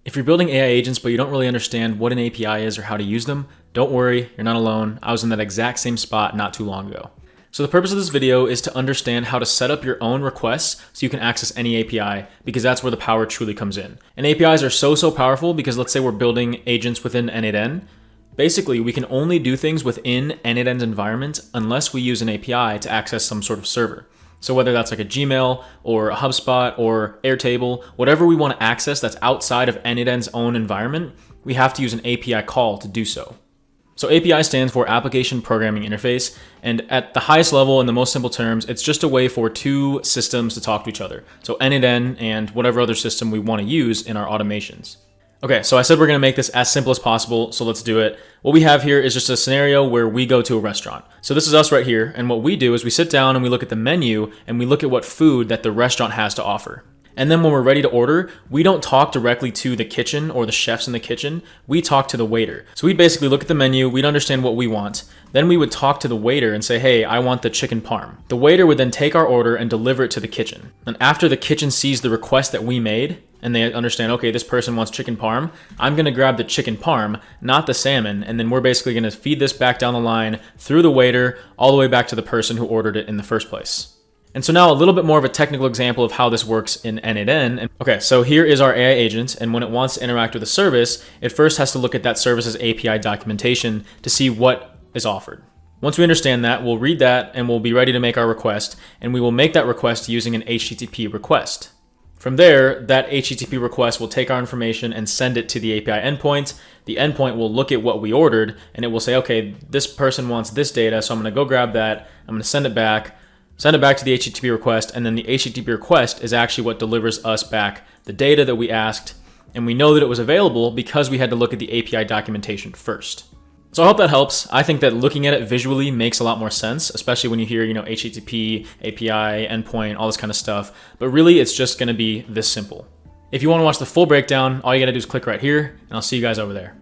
If you're building AI agents but you don't really understand what an API is or how to use them, don't worry, you're not alone. I was in that exact same spot not too long ago. So the purpose of this video is to understand how to set up your own requests so you can access any API, because that's where the power truly comes in. And APIs are so powerful because let's say we're building agents within n8n. Basically, we can only do things within n8n's environment unless we use an API to access some sort of server. So whether that's like a Gmail or a HubSpot or Airtable, whatever we want to access that's outside of n8n's own environment, we have to use an API call to do so. So API stands for Application Programming Interface, and at the highest level, in the most simple terms, it's just a way for two systems to talk to each other. So n8n and whatever other system we want to use in our automations. Okay, so I said we're going to make this as simple as possible, so let's do it. What we have here is just a scenario where we go to a restaurant. So this is us right here, and what we do is we sit down and we look at the menu and we look at what food that the restaurant has to offer. And then when we're ready to order, we don't talk directly to the kitchen or the chefs in the kitchen, we talk to the waiter. So we'd basically look at the menu, we'd understand what we want. Then we would talk to the waiter and say, hey, I want the chicken parm. The waiter would then take our order and deliver it to the kitchen. And after the kitchen sees the request that we made, and they understand, okay, this person wants chicken parm, I'm gonna grab the chicken parm, not the salmon, and then we're basically gonna feed this back down the line through the waiter, all the way back to the person who ordered it in the first place. And so now a little bit more of a technical example of how this works in n8n. Okay, so here is our AI agent, and when it wants to interact with a service, it first has to look at that service's API documentation to see what is offered. Once we understand that, we'll read that and we'll be ready to make our request, and we will make that request using an HTTP request. From there, that HTTP request will take our information and send it to the API endpoint. The endpoint will look at what we ordered, and it will say, okay, this person wants this data, so I'm gonna go grab that, I'm gonna send it back to the HTTP request, and then the HTTP request is actually what delivers us back the data that we asked, and we know that it was available because we had to look at the API documentation first. So I hope that helps. I think that looking at it visually makes a lot more sense, especially when you hear, HTTP, API, endpoint, all this kind of stuff. But really, it's just gonna be this simple. If you wanna watch the full breakdown, all you gotta do is click right here, and I'll see you guys over there.